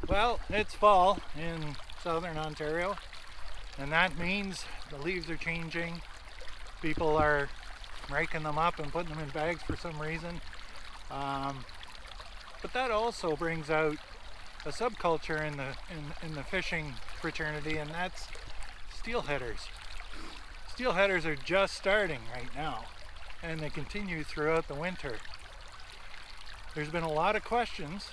Well, it's fall in southern Ontario, and that means the leaves are changing. People are raking them up and putting them in bags for some reason. But that also brings out a subculture in the fishing fraternity, and that's steelheaders. Steelheaders are just starting right now, and they continue throughout the winter. There's been a lot of questions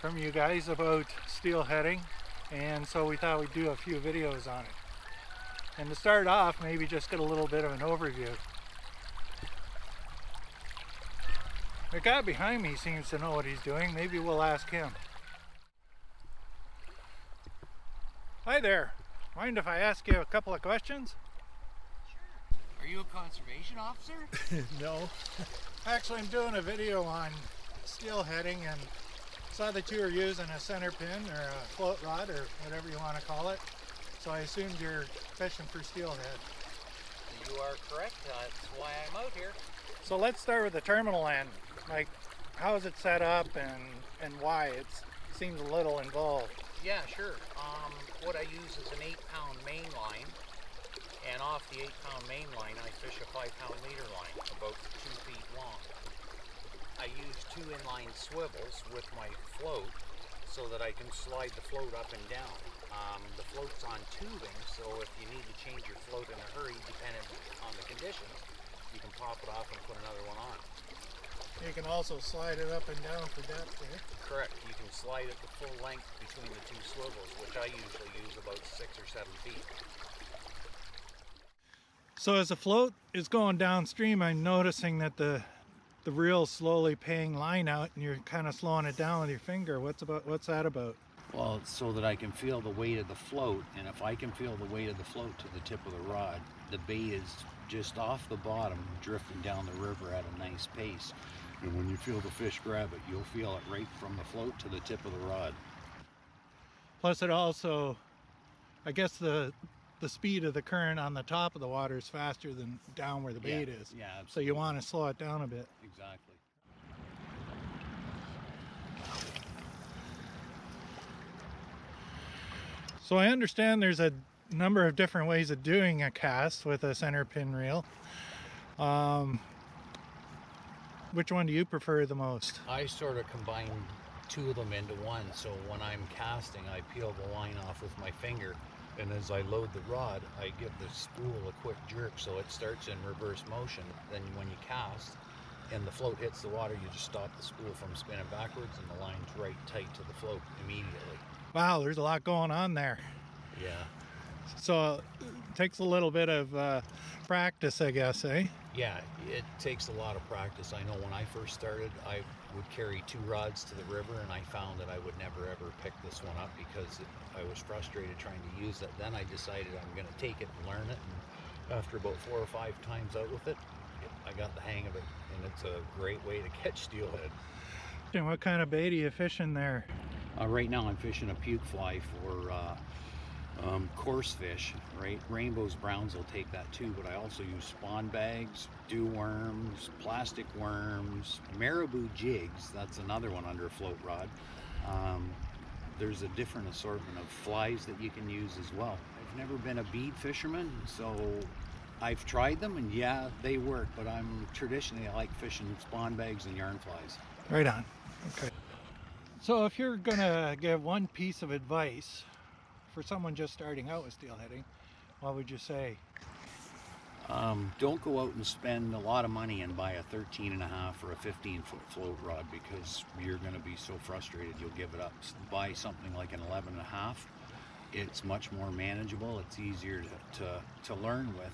from you guys about steelheading, and so we thought we'd do a few videos on it. And to start off, maybe just get a little bit of an overview. The guy behind me seems to know what he's doing. Maybe we'll ask him. Hi there. Mind if I ask you a couple of questions? Sure. Are you a conservation officer? No. Actually, I'm doing a video on steelheading and saw that you were using a centerpin or a float rod or whatever you want to call it. So I assumed you're fishing for steelhead. You are correct. That's why I'm out here. So let's start with the terminal end. Like, how is it set up and why? It seems a little involved. Yeah, sure. What I use is an 8-pound main line, and off the 8-pound main line I fish a 5-pound leader line, about 2 feet long. I use 2 inline swivels with my float so that I can slide the float up and down. The float's on tubing, so if you need to change your float in a hurry, depending on the conditions, you can pop it off and put another one on. You can also slide it up and down for depth there. Correct. You can slide it the full length between the 2 swivels, which I usually use about 6 or 7 feet. So as the float is going downstream, I'm noticing that the reel's slowly paying line out and you're kind of slowing it down with your finger. What's that about? Well, it's so that I can feel the weight of the float, and if I can feel the weight of the float to the tip of the rod, the bait is just off the bottom, drifting down the river at a nice pace. And when you feel the fish grab it, you'll feel it right from the float to the tip of the rod. Plus it also, I guess the speed of the current on the top of the water is faster than down where the bait is. Yeah, absolutely. So you want to slow it down a bit. Exactly. So I understand there's a number of different ways of doing a cast with a center pin reel. Which one do you prefer the most? I sort of combine 2 of them into one, so when I'm casting, I peel the line off with my finger, and as I load the rod, I give the spool a quick jerk so it starts in reverse motion. Then when you cast and the float hits the water, you just stop the spool from spinning backwards and the line's right tight to the float immediately. Wow, there's a lot going on there. Yeah. So it takes a little bit of practice, I guess, eh? Yeah, it takes a lot of practice. I know when I first started, I would carry 2 rods to the river, and I found that I would never ever pick this one up because I was frustrated trying to use it. Then I decided I'm going to take it and learn it, and after about 4 or 5 times out with it, I got the hang of it, and it's a great way to catch steelhead. And what kind of bait are you fishing there? Right now I'm fishing a puke fly for coarse fish, right? Rainbows, browns will take that too, but I also use spawn bags, dew worms, plastic worms, marabou jigs. That's another one under a float rod. There's a different assortment of flies that you can use as well. I've never been a bead fisherman, so I've tried them, and yeah, they work, but I like fishing spawn bags and yarn flies. Right on. Okay. So if you're gonna give one piece of advice for someone just starting out with steelheading, what would you say? Don't go out and spend a lot of money and buy a 13.5 or a 15-foot float rod because you're going to be so frustrated you'll give it up. Buy something like an 11.5. It's much more manageable. It's easier to learn with.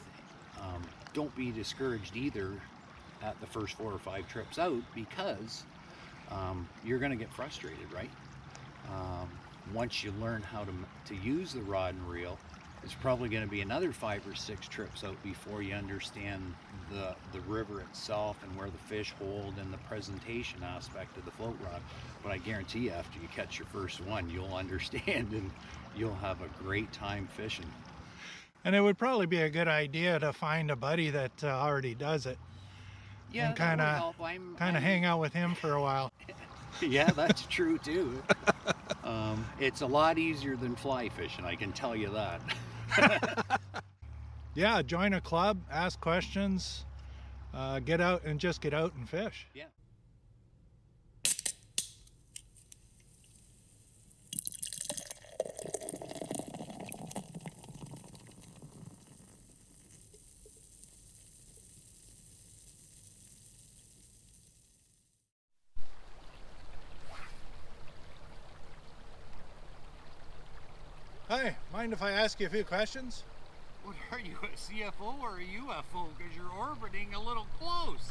Don't be discouraged either at the first 4 or 5 trips out because you're going to get frustrated, right? Once you learn how to use the rod and reel, it's probably going to be another 5 or 6 trips out before you understand the river itself and where the fish hold and the presentation aspect of the float rod. But I guarantee you, after you catch your first one, you'll understand and you'll have a great time fishing. And it would probably be a good idea to find a buddy that already does it. Yeah, and kind of hang out with him for a while. Yeah, that's true too. It's a lot easier than fly fishing, I can tell you that. Yeah, join a club, ask questions, get out and fish. Yeah. Hi, mind if I ask you a few questions? What are you, a CFO or a UFO? Because you're orbiting a little close.